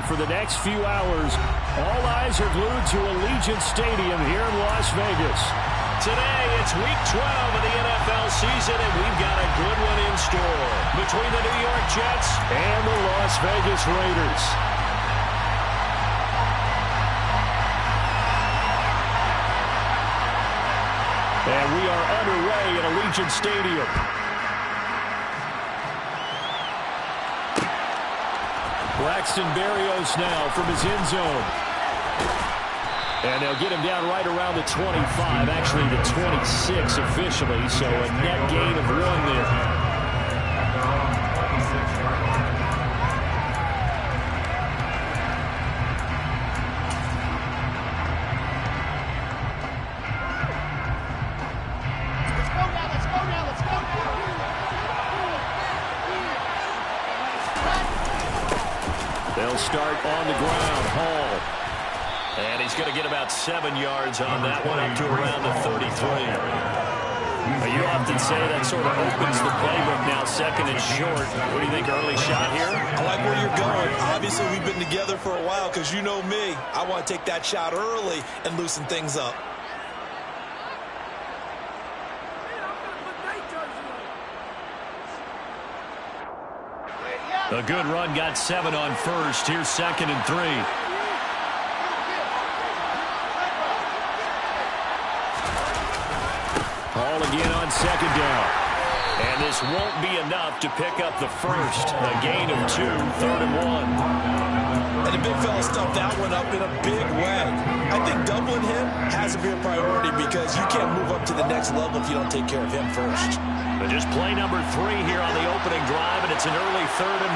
for the next few hours. All eyes are glued to Allegiant Stadium here in Las Vegas. Today, it's Week 12 of the NFL season, and we've got a good one in store between the New York Jets and the Las Vegas Raiders. And we are underway at Allegiant Stadium. Braxton Berrios now from his end zone. And they'll get him down right around the 25, actually the 26 officially, so a net gain of 1 there. They'll start on the ground. Hall. And he's going to get about 7 yards on that one, up to around the 33. You often say that sort of opens the playbook now, second and short. What do you think, early shot here? I like where you're going. Obviously, we've been together for a while because you know me. I want to take that shot early and loosen things up. A good run, got 7 on first. Here's 2nd and 3. Hall again on 2nd down. And this won't be enough to pick up the first. A gain of 2, 3rd and 1. And the big fella stuffed that one up in a big way. I think doubling him has to be a priority because you can't move up to the next level if you don't take care of him first. But just play number 3 here on the opening drive, and it's an early 3rd and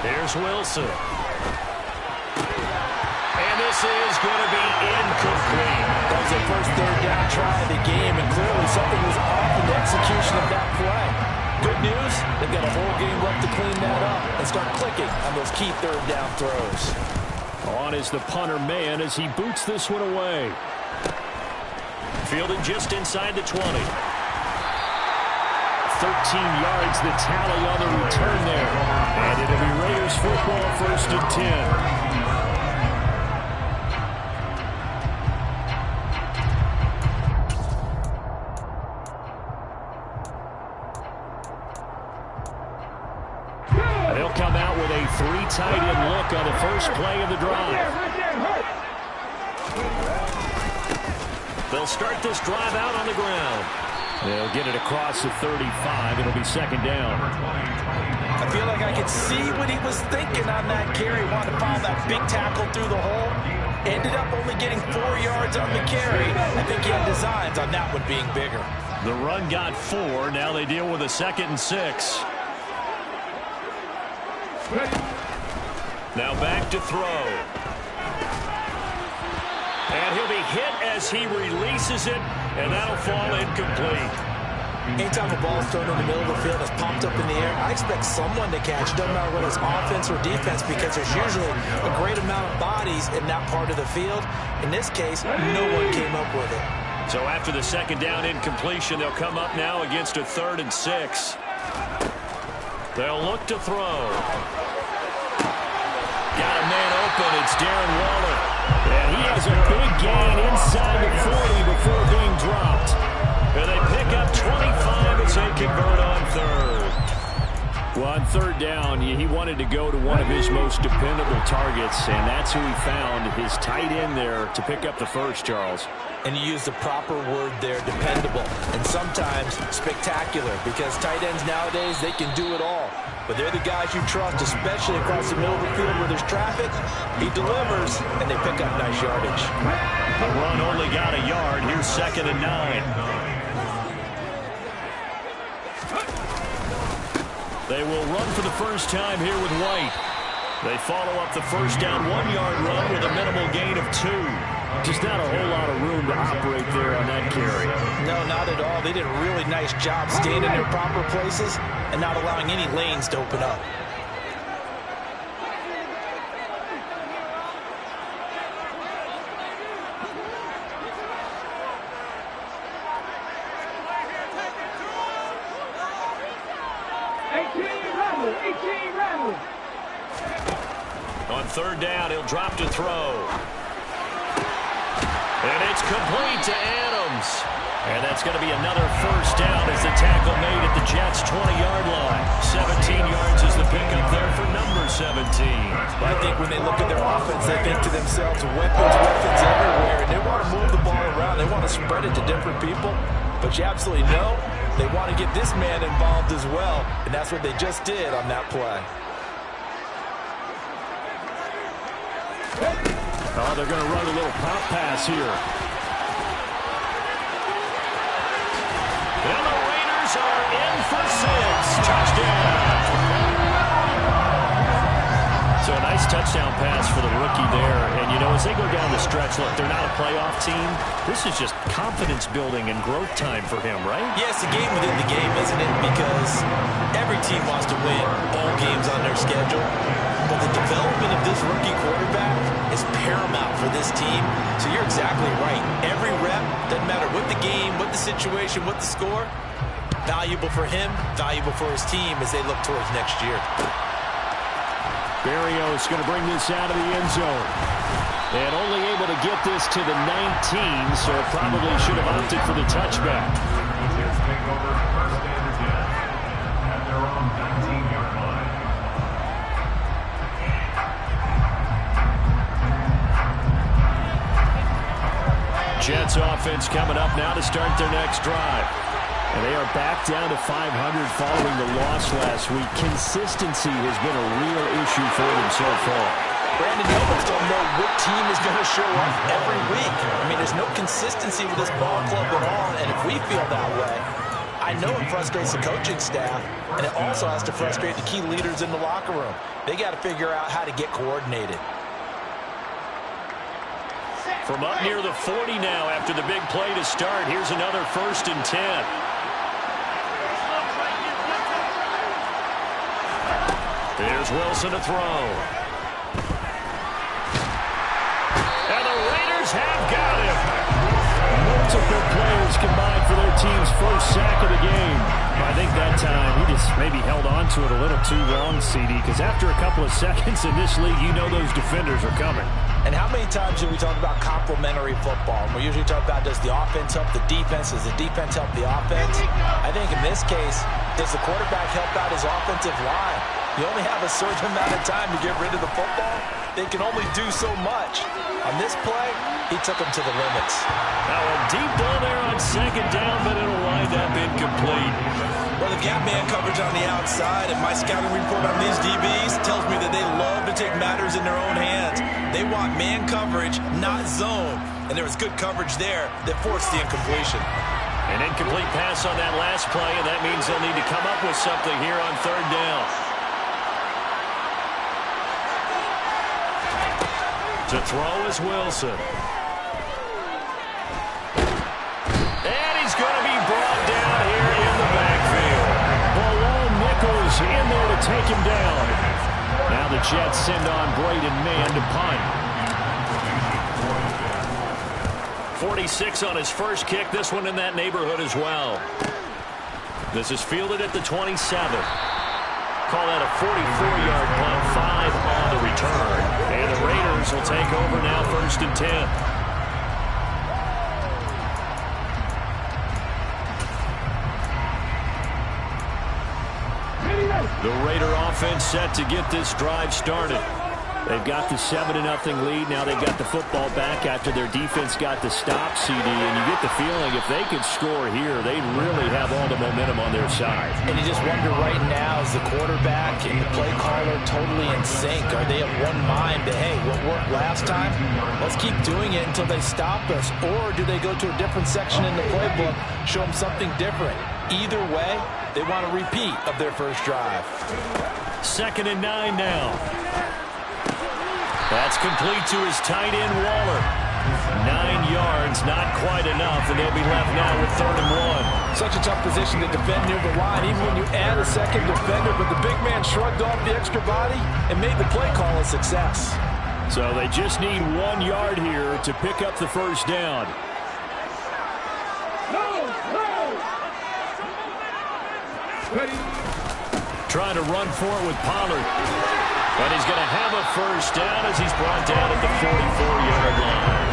1. Here's Wilson. And this is going to be incomplete. That was their first 3rd down try of the game, and clearly something was off in the execution of that play. Good news, they've got a whole game left to clean that up and start clicking on those key 3rd down throws. On is the punter man as he boots this one away. Fielded just inside the 20. 13 yards, the tally on the return there. And it'll be Raiders football, 1st and 10. They'll come out with a 3 tight end look on the first play of the drive. They'll start this drive out on the ground. They'll get it across the 35. It'll be 2nd down. I feel like I could see what he was thinking on that carry. Wanted to follow that big tackle through the hole. Ended up only getting 4 yards on the carry. I think he had designs on that one being bigger. The run got 4. Now they deal with a 2nd and 6. Now back to throw. And he'll be hit as he releases it, and that'll fall incomplete. Anytime a ball is thrown in the middle of the field, it's popped up in the air, I expect someone to catch. It doesn't matter whether it's offense or defense because there's usually a great amount of bodies in that part of the field. In this case, no one came up with it. So after the 2nd down incompletion, they'll come up now against a 3rd and 6. They'll look to throw. Got a man open. It's Darren Waller. And he has a big gain inside the 40 before being dropped. And they pick up 25 as they convert on 3rd. Well, on 3rd down, he wanted to go to one of his most dependable targets, and that's who he found, his tight end there, to pick up the first, Charles. And you use the proper word there, dependable, and sometimes spectacular, because tight ends nowadays, they can do it all. But they're the guys you trust, especially across the middle of the field where there's traffic. He delivers, and they pick up nice yardage. The run only got a yard. Here's 2nd and 9. They will run for the first time here with White. They follow up the first down 1-yard run with a minimal gain of 2. Just not a whole lot of room to operate there on that carry. No, not at all. They did a really nice job staying in their proper places and not allowing any lanes to open up. On third down, he'll drop to throw. And it's complete to Adams. And that's going to be another first down as the tackle made at the Jets' 20-yard line. 17 yards is the pickup there for number 17. Well, I think when they look at their offense, they think to themselves, weapons everywhere. And they want to move the ball around. They want to spread it to different people. But you absolutely know they want to get this man involved as well. And that's what they just did on that play. Oh, they're going to run a little pop pass here. And the Raiders are in for 6. Touchdown. So a nice touchdown pass for the rookie there. And, you know, as they go down the stretch, look, they're not a playoff team. This is just confidence building and growth time for him, right? Yeah, it's a game within the game, isn't it? Because every team wants to win all games on their schedule. But the development of this rookie quarterback is paramount for this team. So you're exactly right. Every rep, doesn't matter what the game, what the situation, what the score, valuable for him, valuable for his team as they look towards next year. Berrios going to bring this out of the end zone. And only able to get this to the 19, so probably should have opted for the touchback. Jets offense coming up now to start their next drive. And they are back down to 500 following the loss last week. Consistency has been a real issue for them so far. Brandon, you almost don't know what team is going to show up every week. I mean, there's no consistency with this ball club at all, and if we feel that way, I know it frustrates the coaching staff, and it also has to frustrate the key leaders in the locker room. They got to figure out how to get coordinated. From up near the 40 now after the big play to start, here's another 1st and 10. There's Wilson to throw. And the Raiders have got him. Multiple players combined for their team's first sack of the game. I think that time he just maybe held on to it a little too long, CD, because after a couple of seconds in this league, you know those defenders are coming. And how many times do we talk about complementary football? And we usually talk about, does the offense help the defense? Does the defense help the offense? I think in this case, does the quarterback help out his offensive line? You only have a certain amount of time to get rid of the football. They can only do so much. On this play, he took him to the limits. Now a deep ball there on 2nd down, but it'll wind up incomplete. Well, they've got man coverage on the outside, and my scouting report on these DBs tells me that they love to take matters in their own hands. They want man coverage, not zone. And there was good coverage there that forced the incompletion. An incomplete pass on that last play, and that means they'll need to come up with something here on 3rd down. To throw is Wilson. And he's going to be brought down here in the backfield. Balone Nichols in there to take him down. Now the Jets send on Braden Mann to punt. 46 on his first kick. This one in that neighborhood as well. This is fielded at the 27. Call that a 44-yard punt, 5 on the return. And the Raiders will take over now 1st and 10. The Raider offense set to get this drive started. They've got the 7-0 lead. Now they've got the football back after their defense got the stop, CD. And you get the feeling if they could score here, they'd really have all the momentum on their side. And you just wonder right now, is the quarterback and the play caller totally in sync? Are they of one mind that, hey, what worked last time? Let's keep doing it until they stop us. Or do they go to a different section in the playbook, show them something different? Either way, they want a repeat of their first drive. 2nd and 9 now. That's complete to his tight end, Waller. 9 yards, not quite enough, and they'll be left now with 3rd and 1. Such a tough position to defend near the line, even when you add a second defender, but the big man shrugged off the extra body and made the play call a success. So they just need 1 yard here to pick up the first down. Trying to run for it with Pollard. And he's going to have a first down as he's brought down at the 44-yard line.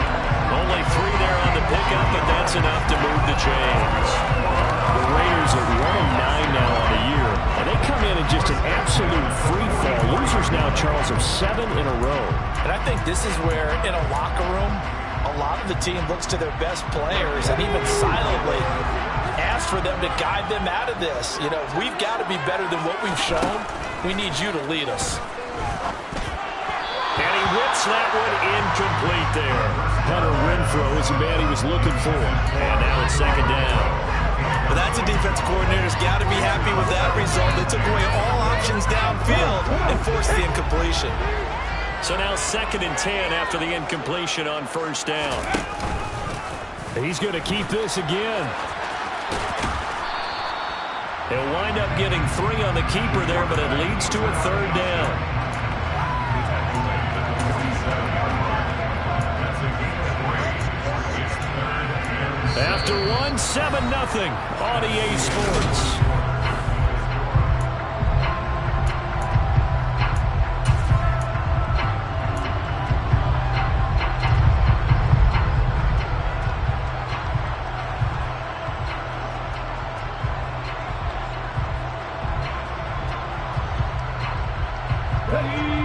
Only 3 there on the pickup, but that's enough to move the chains. The Raiders are 1-9 now on the year, and they come in just an absolute free fall. Losers now, Charles, of 7 in a row. And I think this is where, in a locker room, a lot of the team looks to their best players and even silently asks for them to guide them out of this. You know, we've got to be better than what we've shown. We need you to lead us. And he whips that one incomplete there. Hunter Renfrow is the man he was looking for. And now it's second down. Well, that's a defensive coordinator's got to be happy with that result. They took away all options downfield and forced the incompletion. So now 2nd and 10 after the incompletion on first down. He's going to keep this again. He'll wind up getting 3 on the keeper there, but it leads to a 3rd down. After 1, 7-0 on EA Sports.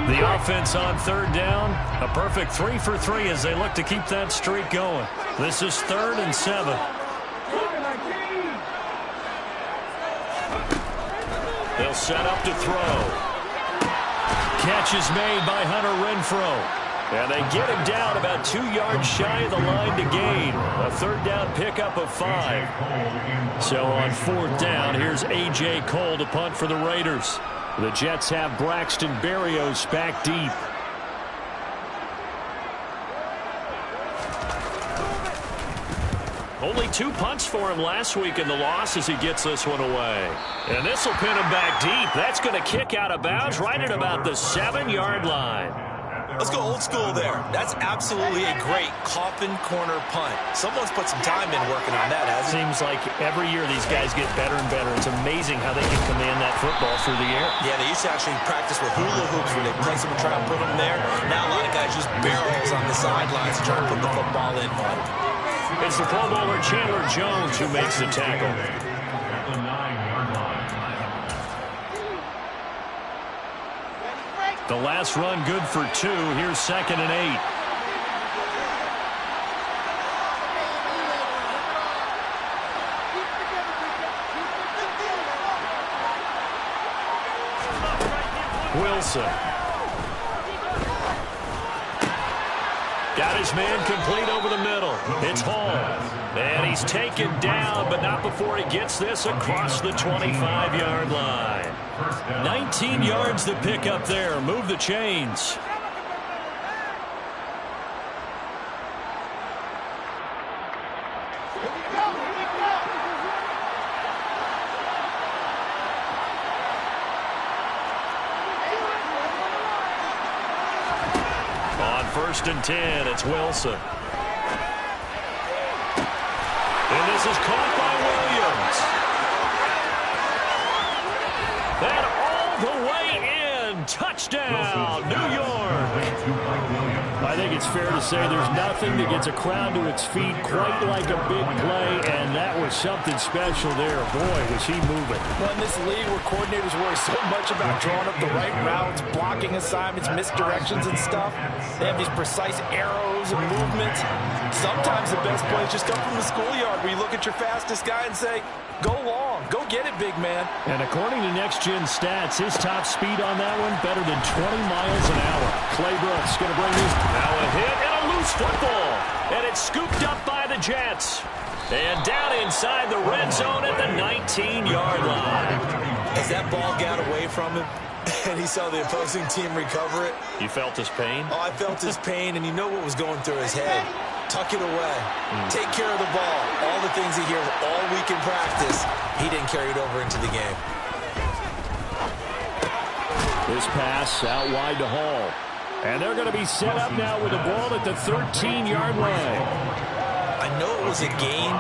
The offense on 3rd down, a perfect 3 for 3 as they look to keep that streak going. This is 3rd and 7. They'll set up to throw. Catch is made by Hunter Renfrow. And they get him down about 2 yards shy of the line to gain. A 3rd down pickup of 5. So on 4th down, here's A.J. Cole to punt for the Raiders. The Jets have Braxton Berrios back deep. Only 2 punts for him last week in the loss as he gets this one away. And this will pin him back deep. That's going to kick out of bounds right at about the 7-yard line. Let's go old school there. That's absolutely a great coffin corner punt. Someone's put some time in working on that, hasn't it? Seems like every year these guys get better and better. It's amazing how they can command that football through the air. Yeah, they used to actually practice with hula hoops where they place them and try and put them there. Now a lot of guys use barrels on the sidelines to try to put the football in one. It's the Pro Bowler Chandler Jones who makes the tackle. The last run good for 2. Here's 2nd and 8. Wilson. Got his man complete over the middle. It's Hall. And he's taken down, but not before he gets this across the 25-yard line. 19 yards to pick up there. Move the chains. On 1st and 10, it's Wilson. And this is caught by Williams. And all the way in. Touchdown, New York. I think it's fair to say there's nothing that gets a crowd to its feet quite like a big play, and that was something special there. Boy, was he moving. Well, in this league where coordinators worry so much about drawing up the right routes, blocking assignments, misdirections and stuff, they have these precise arrows and movements. Sometimes the best plays just come from the schoolyard where you look at your fastest guy and say, go long, go get it, big man. And according to Next Gen Stats, his top speed on that one better than 20 miles an hour. Clay Brooks going to bring this. Now a hit and a loose football. And it's scooped up by the Jets. And down inside the red zone at the 19-yard line. As that ball got away from him and he saw the opposing team recover it. You felt his pain? Oh, I felt his pain, and you know what was going through his head. Tuck it away. Take care of the ball. All the things he hears all week in practice, he didn't carry it over into the game. This pass out wide to Hall. And they're going to be set up now with the ball at the 13-yard line. I know it was a gain,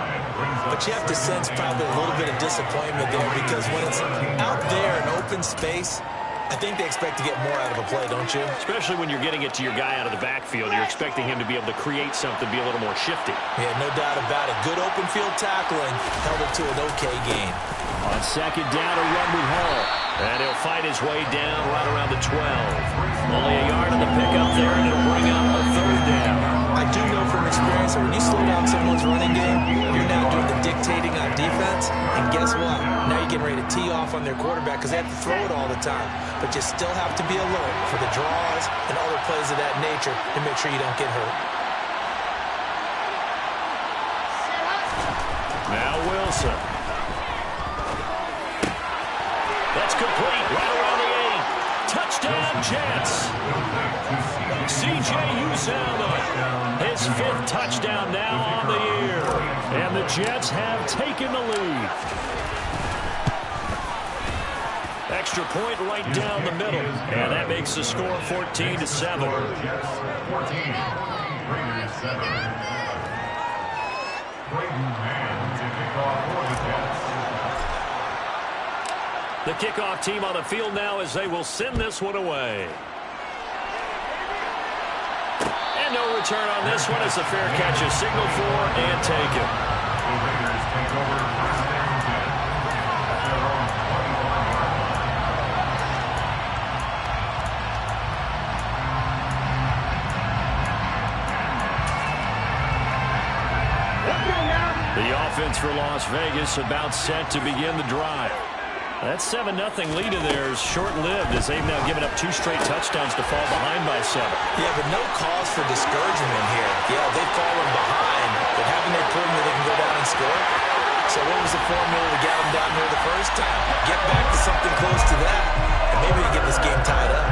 but you have to sense probably a little bit of disappointment there because when it's out there in open space, I think they expect to get more out of a play, don't you? Especially when you're getting it to your guy out of the backfield. You're expecting him to be able to create something, be a little more shifty. Yeah, no doubt about it. Good open field tackling held it to an okay gain. On second down, a run with Hall. And he'll fight his way down right around the 12. Only a yard on the pickup there, and it'll bring up a third down. I do know from experience that when you slow down someone's running game, you're now doing the dictating on defense. And guess what? Now you're getting ready to tee off on their quarterback because they have to throw it all the time. But you still have to be alert for the draws and other plays of that nature to make sure you don't get hurt. Now Wilson. That's complete right around the 8. Touchdown, Jets. C.J. Uzomah, his 5th touchdown now on the year. And the Jets have taken the lead. Extra point right down the middle. And that makes the score 14-7. The kickoff team on the field now as they will send this one away. And no return on this one as the fair catch is signaled for and taken. The offense for Las Vegas about set to begin the drive. That 7-0 lead of theirs short-lived as they've now given up 2 straight touchdowns to fall behind by 7. Yeah, but no cause for discouragement here. Yeah, they've fallen behind, but haven't they proven that they can go down and score? So what was the formula to get them down here the first time? Get back to something close to that, and maybe we get this game tied up.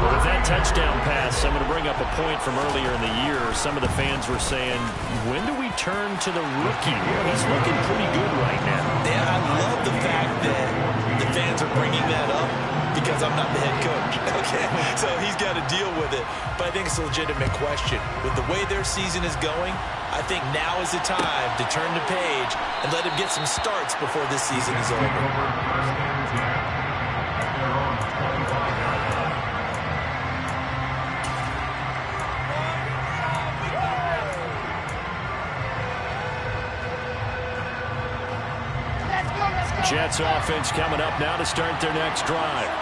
Well, with that touchdown pass, I'm going to bring up a point from earlier in the year. Some of the fans were saying, when do we turn to the rookie? Well, he's looking pretty good right now. Yeah, I love the fact that the fans are bringing that up because I'm not the head coach. Okay, so he's got to deal with it. But I think it's a legitimate question. With the way their season is going, I think now is the time to turn the page and let him get some starts before this season is over. Jets offense coming up now to start their next drive.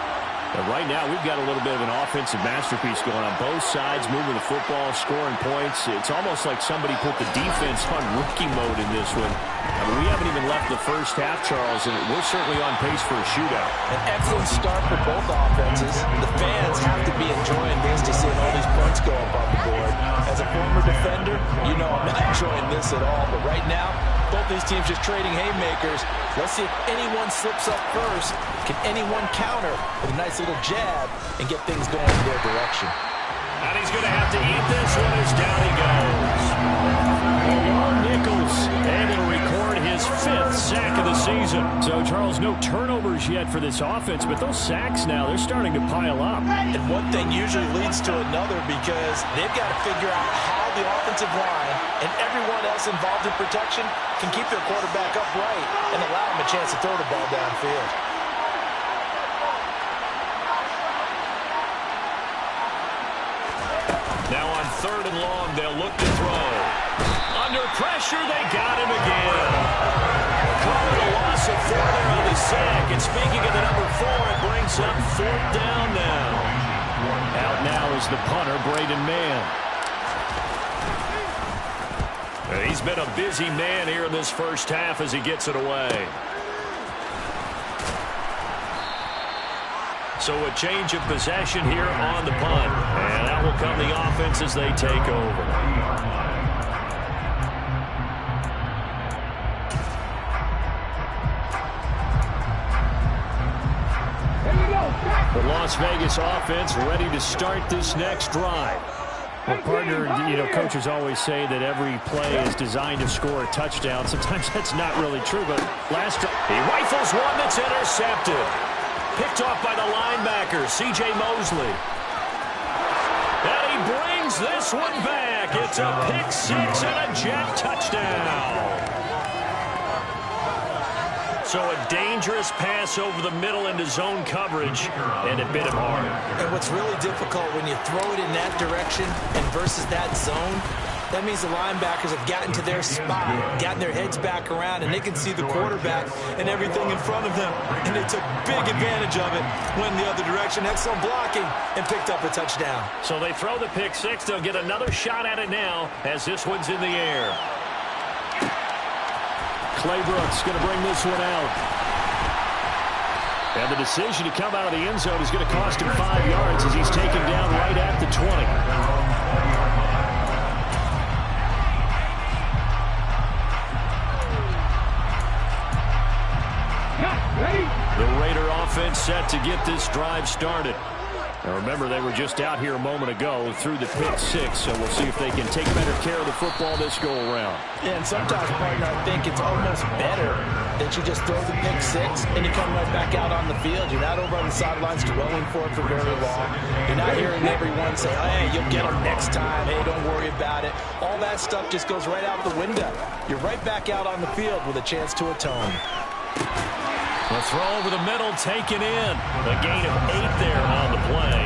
But right now, we've got a little bit of an offensive masterpiece going on. Both sides moving the football, scoring points. It's almost like somebody put the defense on rookie mode in this one. I mean, we haven't even left the first half, Charles, and we're certainly on pace for a shootout. An excellent start for both offenses. The fans have to be enjoying this to see all these points go up on the board. As a former defender, you know I'm not enjoying this at all. But right now, both these teams just trading haymakers. Let's see if anyone slips up first. Can anyone counter with a nice little jab and get things going in their direction? And he's going to have to eat this one as down he goes. Nichols able to record his 5th sack of the season. So, Charles, no turnovers yet for this offense, but those sacks now, they're starting to pile up. And one thing usually leads to another because they've got to figure out how the offensive line and everyone else involved in protection can keep their quarterback upright and allow him a chance to throw the ball downfield. Now on 3rd and long, they'll look to throw. Under pressure, they got him again. Covered a loss of 4 there on the sack. And speaking of the number 4, it brings up 4th down now. Out now is the punter, Braden Mann. He's been a busy man here in this first half as he gets it away. So a change of possession here on the punt. And that will come the offense as they take over. The Las Vegas offense ready to start this next drive. Well, partner, you know, coaches always say that every play is designed to score a touchdown. Sometimes that's not really true, but last drive, he rifles one that's intercepted. Picked off by the linebacker, C.J. Mosley. And he brings this one back. It's a pick-6 and a Jet touchdown. So a dangerous pass over the middle into zone coverage, and it bit him hard. And what's really difficult when you throw it in that direction and versus that zone, that means the linebackers have gotten to their spot, gotten their heads back around, and they can see the quarterback and everything in front of them. And they took big advantage of it, went the other direction, excellent blocking, and picked up a touchdown. So they throw the pick six. They'll get another shot at it now as this one's in the air. Claybrooks going to bring this one out. And the decision to come out of the end zone is going to cost him 5 yards as he's taken down right at the 20. The Raider offense set to get this drive started. Now remember, they were just out here a moment ago through the pick six, so we'll see if they can take better care of the football this go-around. Yeah, and sometimes, partner, I think it's almost better that you just throw the pick six and you come right back out on the field. You're not over on the sidelines dwelling for it for very long. You're not hearing everyone say, hey, you'll get them next time. Hey, don't worry about it. All that stuff just goes right out the window. You're right back out on the field with a chance to atone. The throw over the middle taken in. A gain of 8 there on the play.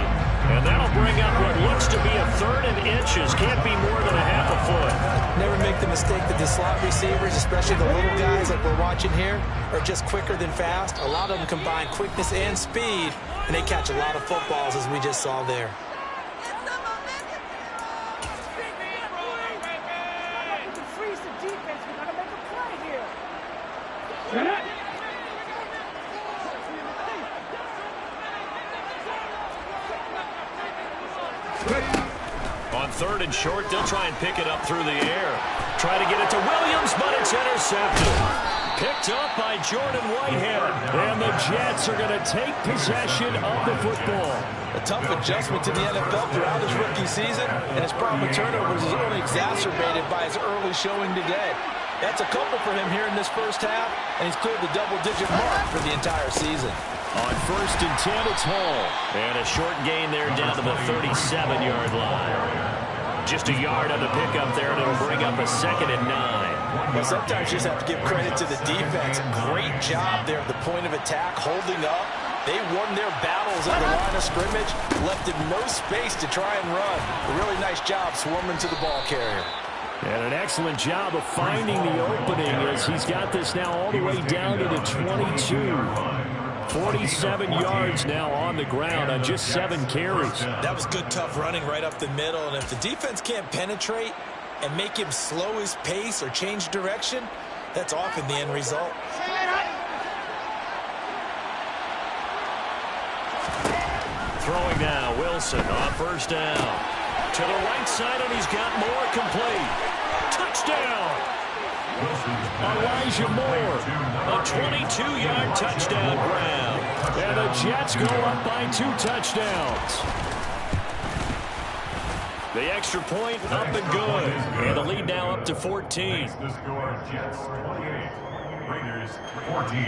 And that'll bring up what looks to be a 3rd and inches. Can't be more than a half a foot. Never make the mistake that the slot receivers, especially the little guys like we're watching here, are just quicker than fast. A lot of them combine quickness and speed, and they catch a lot of footballs as we just saw there. On 3rd and short, they'll try and pick it up through the air. Try to get it to Williams, but it's intercepted. Picked up by Jordan Whitehead. And the Jets are going to take possession of the football. A tough adjustment to the NFL throughout his rookie season, and his problem with turnovers is only exacerbated by his early showing today. That's a couple for him here in this first half, and he's cleared the double-digit mark for the entire season. On 1st and 10, it's Hall. And a short gain there down to the 37-yard line. Just a yard on the pickup there, and it'll bring up a 2nd and 9. Well, sometimes you just have to give credit to the defense. Great job there at the point of attack, holding up. They won their battles at the line of scrimmage, left him no space to try and run. A really nice job swarming to the ball carrier. And an excellent job of finding the opening as he's got this now all the way down to the 22. 47 yards now on the ground on just 7 carries. That was good, tough running right up the middle. And if the defense can't penetrate and make him slow his pace or change direction, that's often the end result. Throwing now, Wilson on 1st down. To the right side, and he's got Moore complete. Touchdown! Elijah Moore, a 22-yard touchdown grab. And the Jets go up by 2 touchdowns. The extra point up and good. And the lead now up to 14. The score, Jets 28, Raiders 14.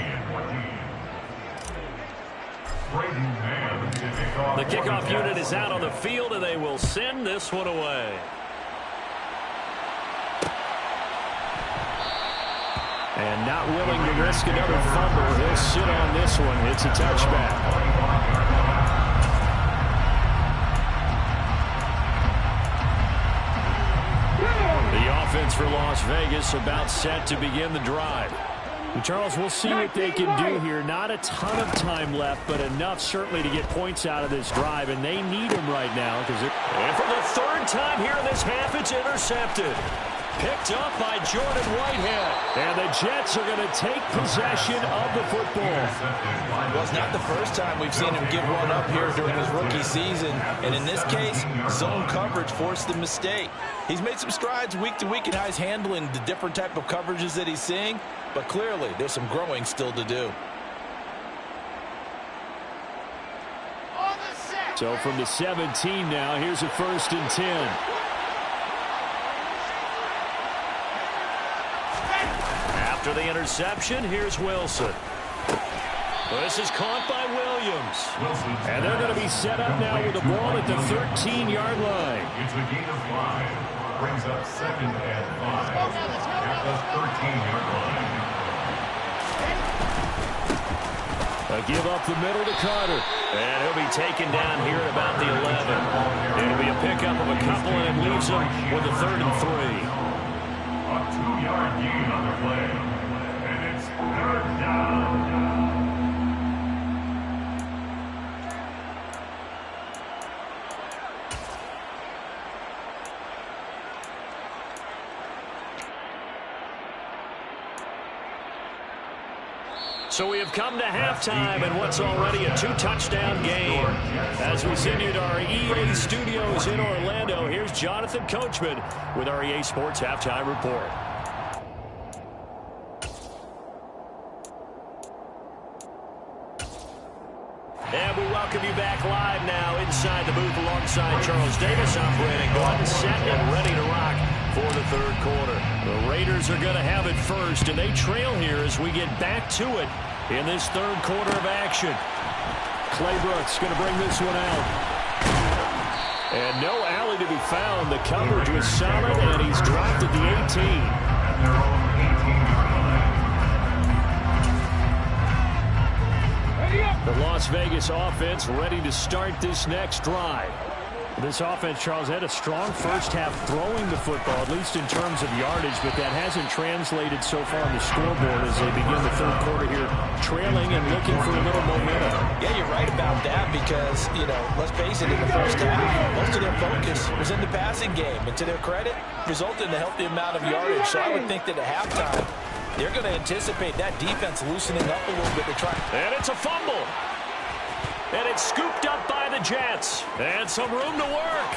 The kickoff unit is out on the field, and they will send this one away. And not willing to risk another fumble, he'll sit on this one. It's a touchback. The offense for Las Vegas about set to begin the drive. And Charles, we'll see what they can do here. Not a ton of time left, but enough certainly to get points out of this drive, and they need them right now. And for the 3rd time here in this half, it's intercepted. Picked up by Jordan Whitehead. And the Jets are going to take possession of the football. Well, it's not the first time we've seen him give one up here during his rookie season. And in this case, zone coverage forced the mistake. He's made some strides week to week in how he's handling the different type of coverages that he's seeing. But clearly, there's some growing still to do. So from the 17 now, here's a 1st and 10. After the interception, here's Wilson. This is caught by Williams. And they're going to be set up now with the ball at the 13-yard line. It's a gain of 5. Brings up 2nd and 5 at the 13-yard line. A give up the middle to Carter. And he'll be taken down here at about the 11. It'll be a pickup of a couple, and it leaves him with a 3rd and 3. A 2-yard gain on the play. And it's 3rd down. So we have come to halftime in what's already a 2-touchdown game. As we send you to our EA studios in Orlando, here's Jonathan Coachman with our EA Sports Halftime Report. And we welcome you back live now inside the booth alongside Charles Davis. I'm Brandon Gordon, set and ready to rock for the 3rd quarter. The Raiders are going to have it first, and they trail here as we get back to it in this 3rd quarter of action. Clay Brooks going to bring this one out. And no alley to be found. The coverage was solid, and he's dropped at the 18. The Las Vegas offense ready to start this next drive. This offense, Charles, had a strong first half throwing the football, at least in terms of yardage, but that hasn't translated so far on the scoreboard as they begin the 3rd quarter here, trailing and looking for a little momentum. Yeah, you're right about that because, let's face it, in the first half, most of their focus was in the passing game. And to their credit, resulted in a healthy amount of yardage. So I would think that at halftime, they're going to anticipate that defense loosening up a little bit to try. And it's a fumble. And it's scooped up by the Jets. And some room to work.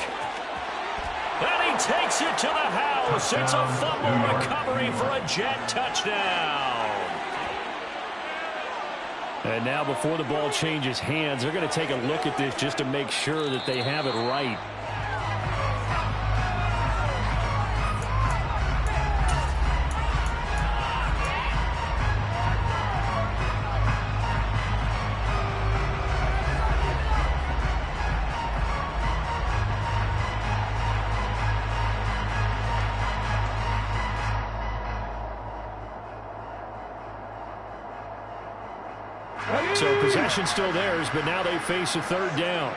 And he takes it to the house. It's a fumble recovery for a Jet touchdown. And now before the ball changes hands, they're going to take a look at this just to make sure that they have it right. So possession still theirs, but now they face a 3rd down.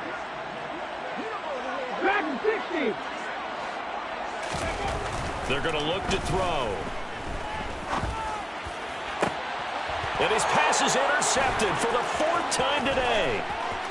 They're going to look to throw. And his pass is intercepted for the 4th time today.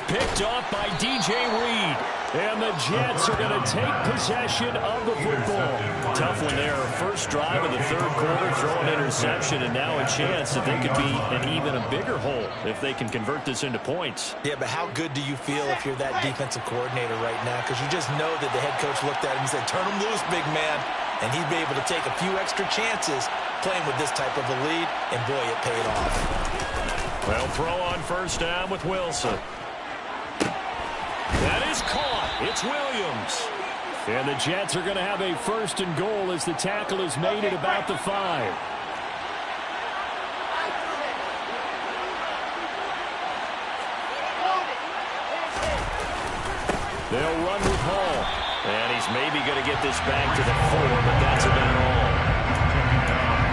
Picked off by DJ Reed. And the Jets are going to take possession of the football. Tough one there. First drive of the 3rd quarter, throw an interception, and now a chance that they could be in even a bigger hole if they can convert this into points. Yeah, but how good do you feel if you're that defensive coordinator right now? Because you just know that the head coach looked at him and said, turn him loose, big man. And he'd be able to take a few extra chances playing with this type of a lead, and boy, it paid off. Well, throw on first down with Wilson. That is caught. It's Williams. And the Jets are going to have a 1st and goal as the tackle is made at about the 5. They'll run with Hall. And he's maybe going to get this back to the 4, but that's about all.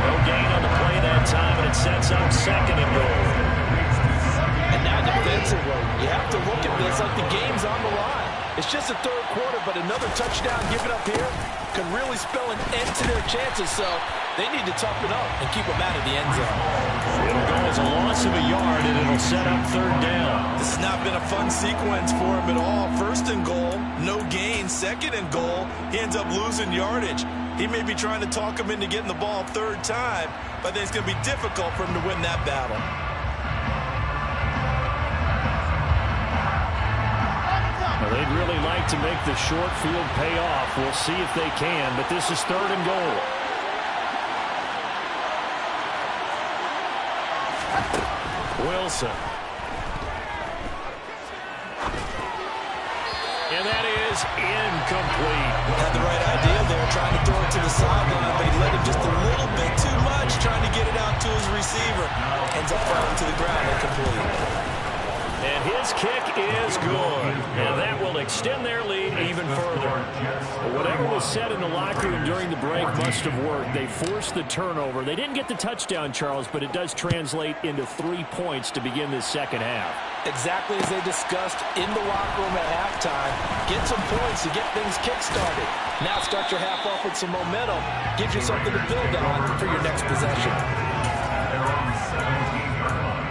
No gain on the play that time, and it sets up 2nd and goal. And now defensively, you have to look at this like the game's on the line. It's just the 3rd quarter, but another touchdown given up here could really spell an end to their chances, so they need to toughen up and keep them out of the end zone. It'll go as a loss of a yard, and it'll set up 3rd down. This has not been a fun sequence for him at all. 1st and goal, no gain. 2nd and goal, he ends up losing yardage. He may be trying to talk him into getting the ball 3rd time, but I think it's going to be difficult for him to win that battle. Well, they'd really like to make the short field pay off. We'll see if they can, but this is 3rd and goal. Wilson. And that is incomplete. Had the right idea there, trying to throw it to the sideline, but he let him just a little bit too much, trying to get it out to his receiver. Ends up falling to the ground incomplete. And his kick is good. And that will extend their lead even further. Whatever was said in the locker room during the break must have worked. They forced the turnover. They didn't get the touchdown, Charles, but it does translate into 3 points to begin this second half. Exactly as they discussed in the locker room at halftime. Get some points to get things kick-started. Now start your half off with some momentum. Gives you something to build on for your next possession. They're on the 17-yard line.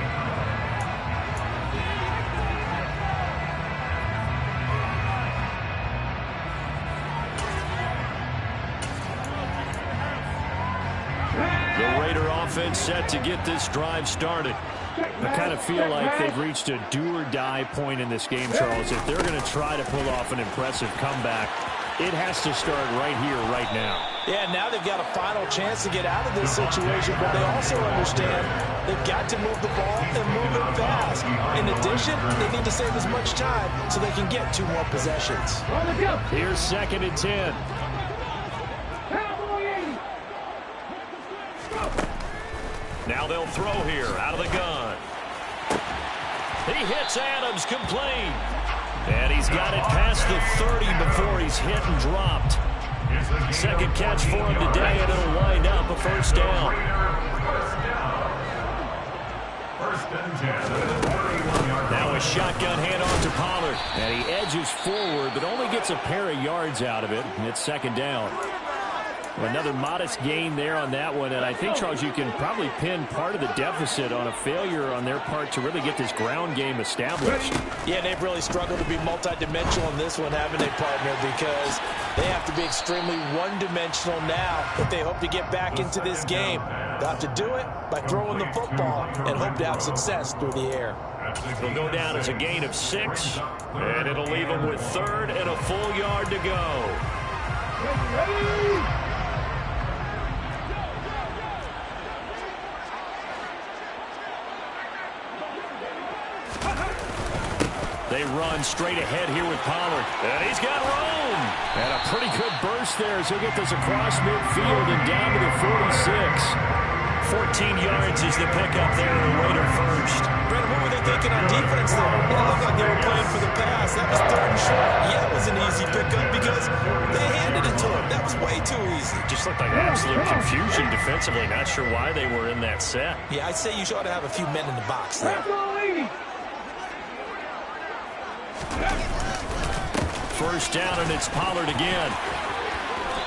The Raider offense set to get this drive started. I kind of feel like they've reached a do-or-die point in this game, Charles. If they're going to try to pull off an impressive comeback, it has to start right here, right now. Yeah, now they've got a final chance to get out of this situation, but they also understand they've got to move the ball and move it fast. In addition, they need to save as much time so they can get 2 more possessions. Here's 2nd and 10. Now they'll throw here out of the gun. He hits Adams complete. And he's got it past the 30 before he's hit and dropped. Second catch for him today, and it'll wind up a first down. Now a shotgun handoff to Pollard. And he edges forward, but only gets a pair of yards out of it. And it's 2nd down. Another modest gain there on that one, and I think, Charles, you can probably pin part of the deficit on a failure on their part to really get this ground game established. Yeah, they've really struggled to be multidimensional in this one, haven't they, partner? Because they have to be extremely one-dimensional now if they hope to get back into this game. They'll have to do it by throwing the football and hope to have success through the air. It'll go down as a gain of 6, and it'll leave them with 3rd and a full yard to go. They run straight ahead here with Pollard. And he's got room. And a pretty good burst there as he'll get this across midfield and down to the 46. 14 yards is the pickup there to Raider first. Brandon, what were they thinking on defense there? It looked like they were playing for the pass. That was 3rd and short. Yeah, it was an easy pickup because they handed it to him. That was way too easy. Just looked like absolute confusion defensively. Not sure why they were in that set. Yeah, I'd say you ought to have a few men in the box there. First down, and it's Pollard again.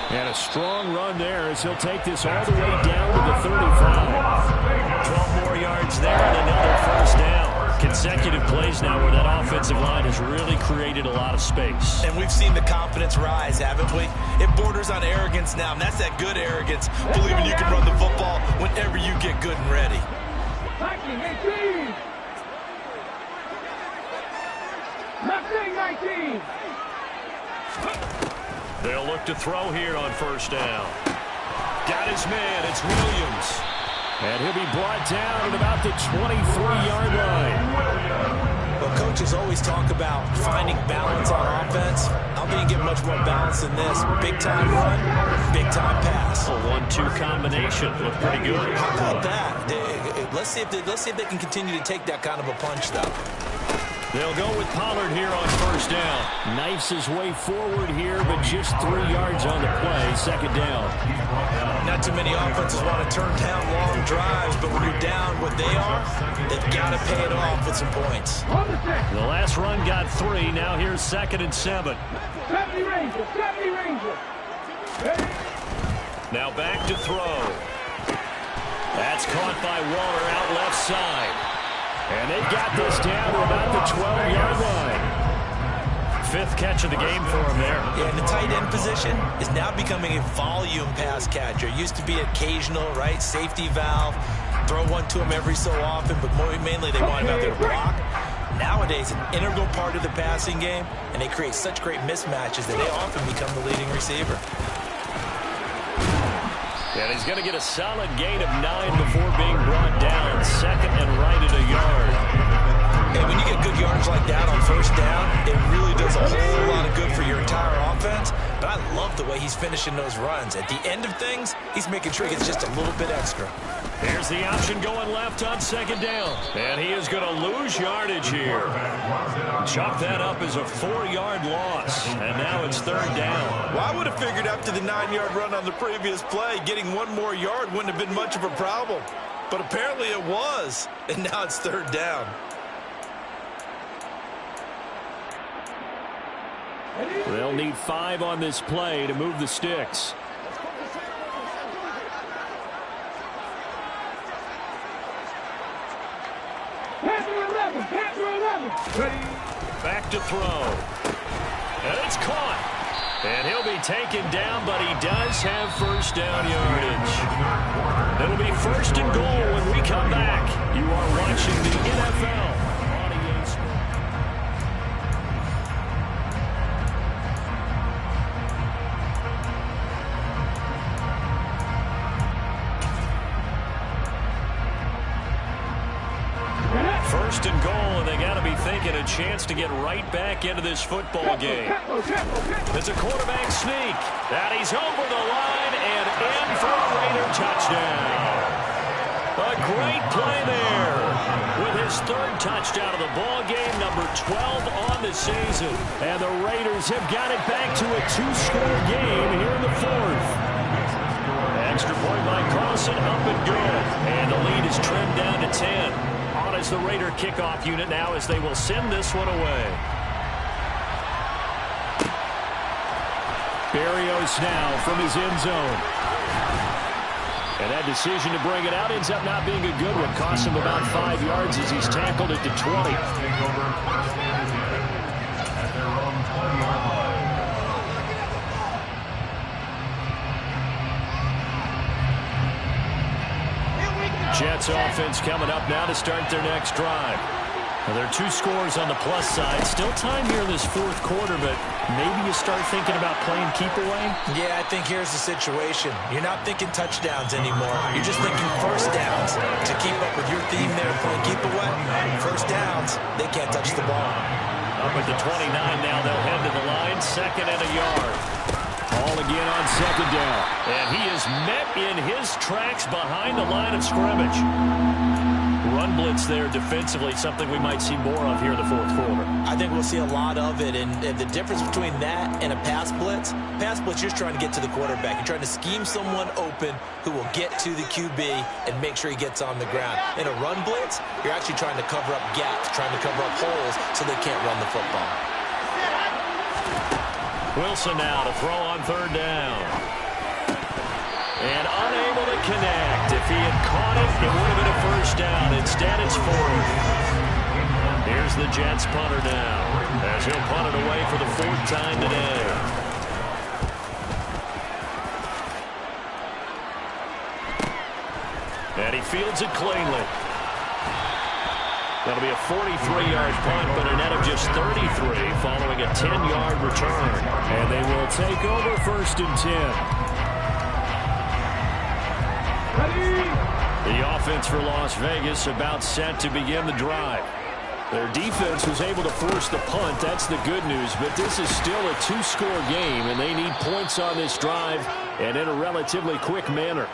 And a strong run there as he'll take this all the way down to the 35. 12 more yards there and another first down. Consecutive plays now where that offensive line has really created a lot of space. And we've seen the confidence rise, haven't we? It borders on arrogance now, and that's that good arrogance, believing you can run the football whenever you get good and ready. 19. They'll look to throw here on first down. Got his man. It's Williams. And he'll be brought down at about the 23-yard line. Well, coaches always talk about finding balance on offense. I don't think you get much more balance than this. Big-time run, big-time pass. A 1-2 combination. Looked pretty good. How about that? Let's see if they can continue to take that kind of a punch, though. They'll go with Pollard here on first down. Knifes his way forward here, but just 3 yards on the play. Second down. Not too many offenses want to turn down long drives, but when you're down what they are, they've got to pay it off with some points. The last run got 3. Now here's 2nd and 7. Now back to throw. That's caught by Waller out left side. And they've got this down to about the 12-yard line. 5th catch of the game for him there. Yeah, and the tight end position is now becoming a volume pass catcher. It used to be occasional, right? Safety valve. Throw one to him every so often, but mainly they want him out there to block. Nowadays, an integral part of the passing game, and they create such great mismatches that they often become the leading receiver. And he's going to get a solid gain of 9 before being brought down. 2nd and right at a yard. And when you get good yards like that on first down, it really does a whole lot of good for your entire offense. But I love the way he's finishing those runs. At the end of things, he's making sure he gets just a little bit extra. Here's the option going left on second down. And he is going to lose yardage here. Chop that up as a 4-yard loss. And now it's third down. Well, I would have figured after the 9-yard run on the previous play, getting one more yard wouldn't have been much of a problem. But apparently it was. And now it's third down. They'll need 5 on this play to move the sticks. Back to throw. And it's caught. And he'll be taken down, but he does have first down yardage. It'll be first and goal when we come back. You are watching the NFL. First and goal, and they got to be thinking a chance to get right back into this football game. It's a quarterback sneak. And he's over the line and in for a Raider touchdown. A great play there with his third touchdown of the ball game, number 12 on the season. And the Raiders have got it back to a 2-score game here in the fourth. Extra point by Carlson, up and good. And the lead is trimmed down to 10. On as the Raider kickoff unit now as they will send this one away. Berrios now from his end zone. And that decision to bring it out ends up not being a good one. Costs him about 5 yards as he's tackled it to 20. Jets offense coming up now to start their next drive. Now, there are 2 scores on the plus side. Still time here in this fourth quarter, but maybe you start thinking about playing keep away? Yeah, I think here's the situation. You're not thinking touchdowns anymore. You're just thinking first downs. To keep up with your theme there, playing keep away, first downs, they can't touch the ball. Up at the 29 now, they'll head to the line. Second and a yard. All again on second down. And he is met in his tracks behind the line of scrimmage. Run blitz there defensively, something we might see more of here in the fourth quarter. I think we'll see a lot of it. And the difference between that and a pass blitz, you're just trying to get to the quarterback. You're trying to scheme someone open who will get to the QB and make sure he gets on the ground. In a run blitz, you're actually trying to cover up gaps, trying to cover up holes so they can't run the football. Wilson now to throw on third down. And unable to connect. If he had caught it, it would have been a first down. Instead, it's fourth. Here's the Jets punter now, as he'll punt it away for the 4th time today. And he fields it cleanly. That'll be a 43-yard punt, but a net of just 33 following a 10-yard return. And they will take over first and 10. The offense for Las Vegas about set to begin the drive. Their defense was able to force the punt. That's the good news. But this is still a 2-score game, and they need points on this drive and in a relatively quick manner.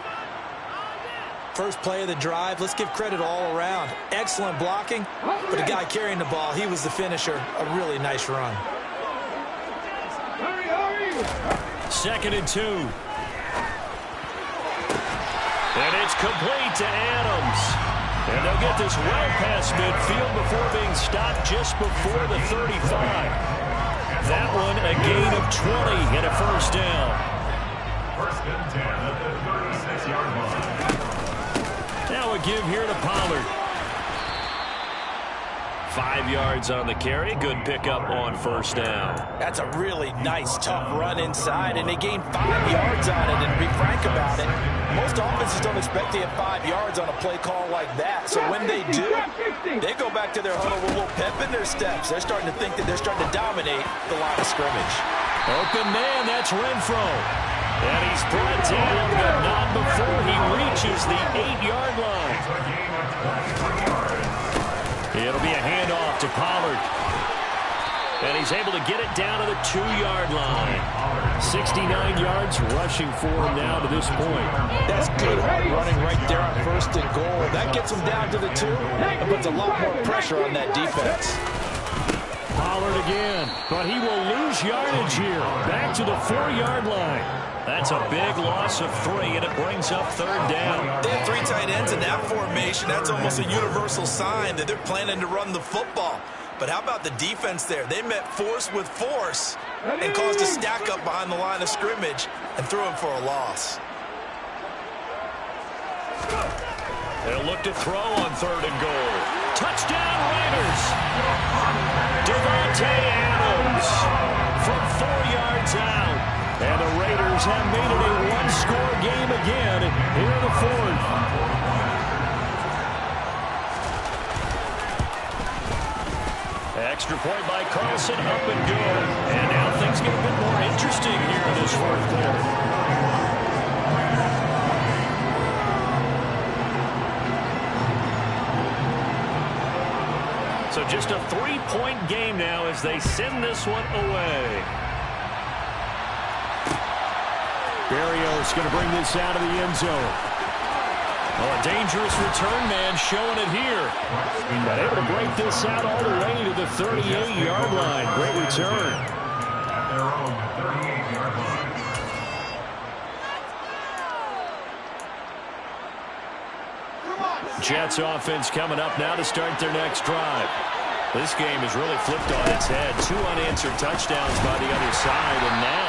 First play of the drive, let's give credit all around. Excellent blocking, but the guy carrying the ball, he was the finisher. A really nice run. Second and 2. And it's complete to Adams. And they'll get this well past midfield before being stopped just before the 35. That one a gain of 20 and a first down. First and 10 at the 36-yard line. Now a give here to Pollard. 5 yards on the carry. Good pickup on first down. That's a really nice, tough run inside, and they gained 5 yards on it. And to be frank about it, most offenses don't expect to have 5 yards on a play call like that. So when they do, they go back to their huddle with a little pep in their steps. They're starting to think that they're starting to dominate the line of scrimmage. Open man, that's Renfro. And he's brought down, but not before he reaches the 8-yard line. It'll be a handoff to Pollard. And he's able to get it down to the 2-yard line. 69 yards rushing for him now to this point. That's good hard running right there on 1st and goal. That gets him down to the 2 and puts a lot more pressure on that defense. Pollard again, but he will lose yardage here. Back to the 4-yard line. That's a big loss of 3, and it brings up 3rd down. They have 3 tight ends in that formation. That's almost a universal sign that they're planning to run the football. But how about the defense there? They met force with force and caused a stack up behind the line of scrimmage and threw him for a loss. They'll look to throw on 3rd and goal. Touchdown Raiders! Devontae Adams from 4 yards out. And the Raiders have made it a 1-score game again here in the 4th. Extra point by Carlson, up and good. And now things get a bit more interesting here in this 4th quarter. So just a 3-point game now as they send this one away. Berrios going to bring this out of the end zone. Oh, a dangerous return man showing it here. But able to break this out all the way to the 38-yard line. Great return. At their own 38-yard line. Jets offense coming up now to start their next drive. This game has really flipped on its head. 2 unanswered touchdowns by the other side, and now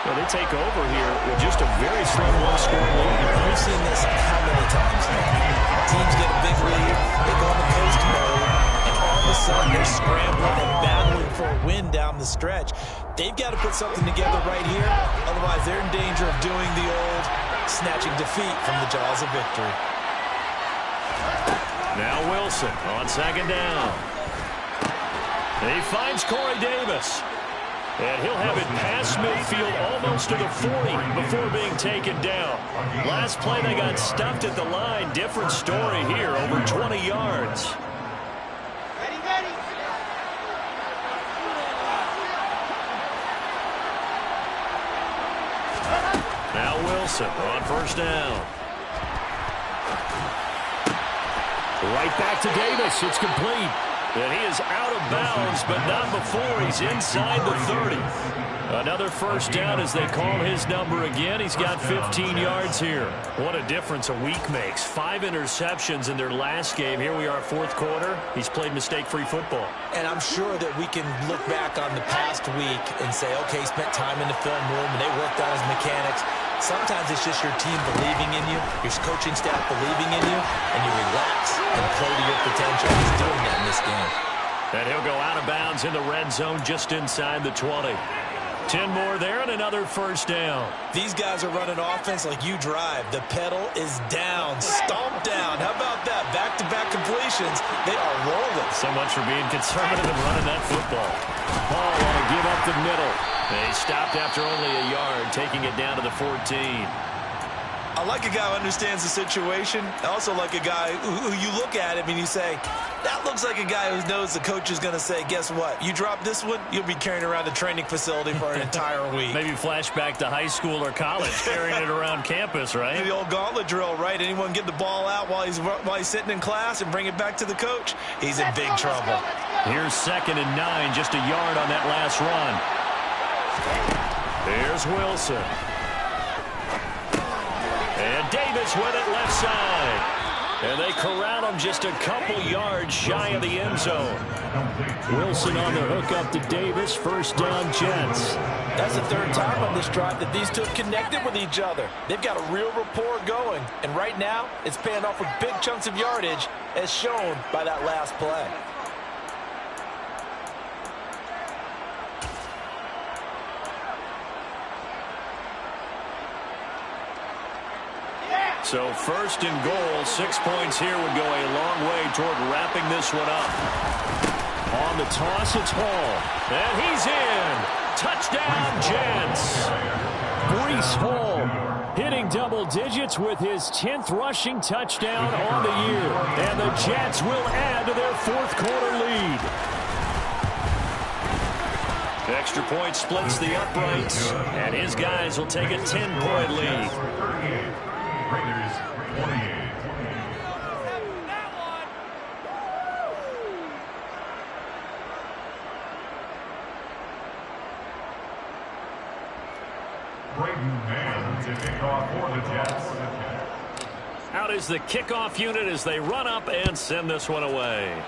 they take over here with just a very slim 1-score lead. We've seen this how many times now? Teams get a big lead, they go into post mode, and all of a sudden they're scrambling and battling for a win down the stretch. They've got to put something together right here, otherwise they're in danger of doing the old snatching defeat from the jaws of victory. Now Wilson on 2nd down. He finds Corey Davis. And he'll have it past midfield almost to the 40 before being taken down. Last play they got stuffed at the line. Different story here, over 20 yards. Now Wilson on 1st down. Right back to Davis. It's complete. And he is out of bounds, but not before he's inside the 30. Another 1st down as they call his number again. He's got 15 yards here. What a difference a week makes. 5 interceptions in their last game. Here we are, 4th quarter. He's played mistake-free football. And I'm sure that we can look back on the past week and say, okay, he spent time in the film room and they worked on his mechanics. Sometimes it's just your team believing in you, your coaching staff believing in you, and you relax and play to your potential. He's doing that in this game. And he'll go out of bounds in the red zone just inside the 20. 10 more there and another 1st down. These guys are running offense like you drive. The pedal is down, stomped down. How about that? Back-to-back completions. They are rolling. So much for being conservative and running that football. Paul want to give up the middle. They stopped after only a yard, taking it down to the 14. I like a guy who understands the situation. I also like a guy who you look at him and you say, that looks like a guy who knows the coach is going to say, guess what? You drop this one, you'll be carrying around a training facility for an entire week. Maybe flashback to high school or college, carrying it around campus, right? The old gauntlet drill, right? Anyone get the ball out while he's sitting in class and bring it back to the coach? He's in big trouble. Here's 2nd and 9, just a yard on that last run. Here's Wilson. And Davis with it left side. And they corral him just a couple yards shy of the end zone. Wilson on the hook up to Davis. 1st down, Jets. That's the 3rd time on this drive that these two have connected with each other. They've got a real rapport going. And right now, it's paying off with big chunks of yardage, as shown by that last play. So 1st and goal, 6 points here would go a long way toward wrapping this one up. On the toss, it's Hall. And he's in. Touchdown, Jets. Breece Hall hitting double digits with his 10th rushing touchdown on the year. And the Jets will add to their 4th quarter lead. Extra point splits the uprights, and his guys will take a 10-point lead. Raiders 28. Out is the kickoff unit as they run up and send this one away.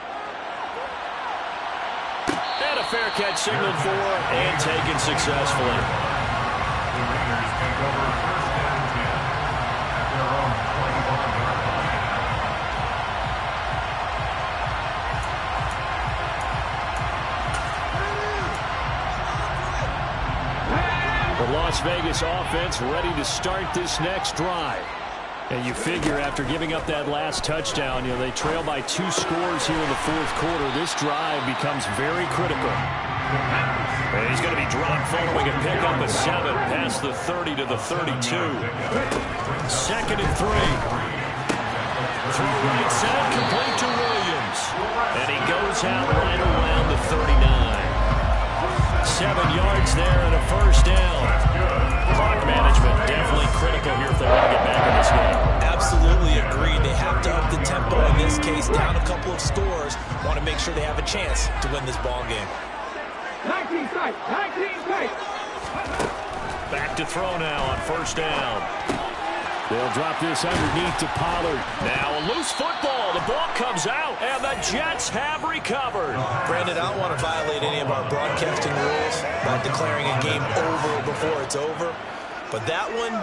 And a fair catch signaled for and taken successfully. The Raiders take over first and 10 at their own 21-yard line. The Las Vegas offense ready to start this next drive. And you figure after giving up that last touchdown, they trail by 2 scores here in the fourth quarter. This drive becomes very critical. And he's going to be dropped following a pickup of 7 past the 30 to the 32. 2nd and 3. Throw right side, complete to Williams. And he goes out right around the 39. 7 yards there and a first down. Clock management definitely critical here if they want to get back in this game. Absolutely agreed. They have to up the tempo in this case, down a couple of scores. Want to make sure they have a chance to win this ball game. Back to throw now on first down. They'll drop this underneath to Pollard. Now a loose football. The ball comes out, and the Jets have recovered. Brandon, I don't want to violate any of our broadcasting rules by declaring a game over before it's over. But that one,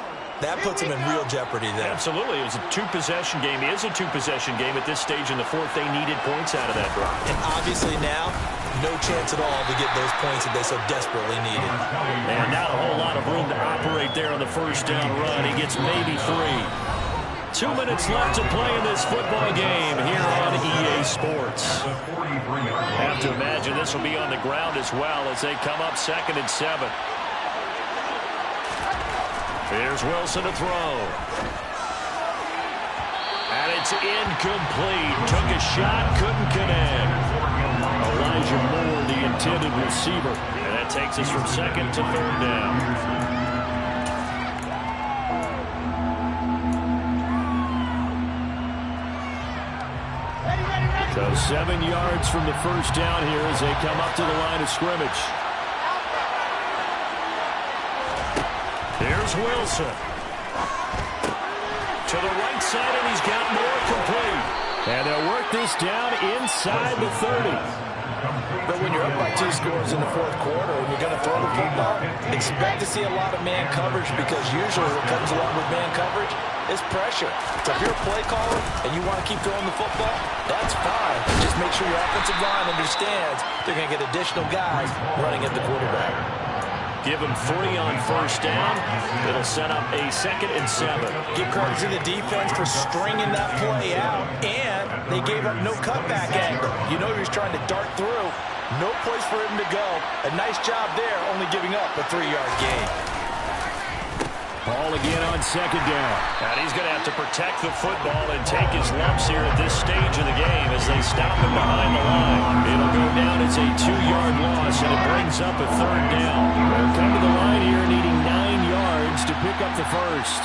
that puts them in real jeopardy there. Absolutely. It was a 2-possession game. It is a 2-possession game at this stage in the fourth. They needed points out of that drive. And obviously now, no chance at all to get those points that they so desperately needed. And not a whole lot of room to operate there on the first down run. He gets maybe 3. 2 minutes left to play in this football game here on EA Sports. Have to imagine this will be on the ground as well as they come up 2nd and 7. Here's Wilson to throw. And it's incomplete. Took a shot, couldn't connect. Elijah Moore, the intended receiver. And that takes us from 2nd to 3rd down. So 7 yards from the first down here as they come up to the line of scrimmage. Here's Wilson. To the right side, and he's got Moore complete. And they'll work this down inside the 30. But when you're up by 2 scores in the fourth quarter and you're going to throw the football, expect to see a lot of man coverage because usually what comes along with man coverage is pressure. So if you're a play caller and you want to keep throwing the football, that's fine. Just make sure your offensive line understands they're going to get additional guys running at the quarterback. Give him 3 on first down. It'll set up a 2nd and 7. Give credit to the defense for stringing that play out, and they gave up no cutback angle. You know he was trying to dart through. No place for him to go. A nice job there, only giving up a 3-yard gain. Ball again on 2nd down. And he's going to have to protect the football and take his lumps here at this stage of the game as they stop him behind the line. It'll go down as a 2-yard loss, and it brings up a 3rd down. They'll come to the line here needing 9 yards to pick up the first.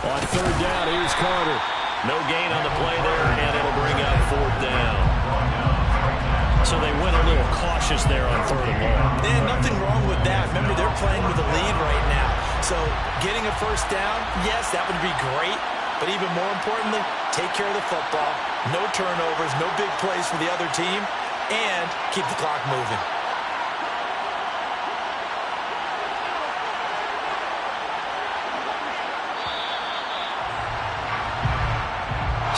On 3rd down, here's Carter. No gain on the play there, and it'll bring up 4th down. So they went a little cautious there on 3rd and long. And nothing wrong with that. Remember, they're playing with a lead right now. So getting a first down, yes, that would be great. But even more importantly, take care of the football. No turnovers, no big plays for the other team, and keep the clock moving.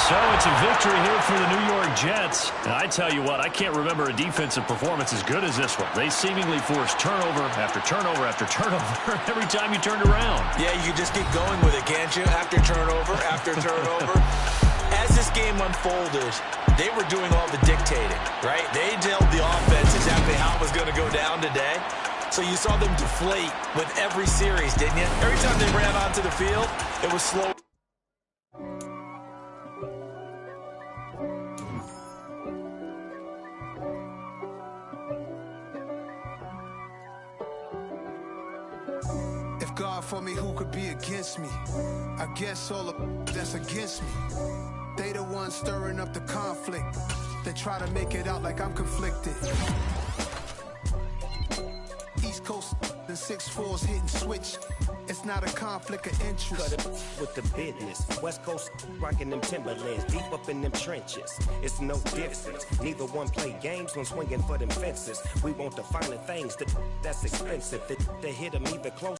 So it's a victory here for the New York Jets. And I tell you what, I can't remember a defensive performance as good as this one. They seemingly forced turnover after turnover after turnover every time you turned around. Yeah, you just keep going with it, can't you? After turnover, after turnover. As this game unfolded, they were doing all the dictating, right? They told the offense exactly how it was going to go down today. So you saw them deflate with every series, didn't you? Every time they ran onto the field, it was slow. for me, who could be against me? I guess all the that's against me. They the ones stirring up the conflict. They try to make it out like I'm conflicted. East Coast and 6'4's hitting switch. It's not a conflict of interest. Cut it with the business. West Coast rocking them Timberlands, deep up in them trenches. It's no difference. Neither one play games when swinging for them fences. We want the finer things that's expensive. They hit them either close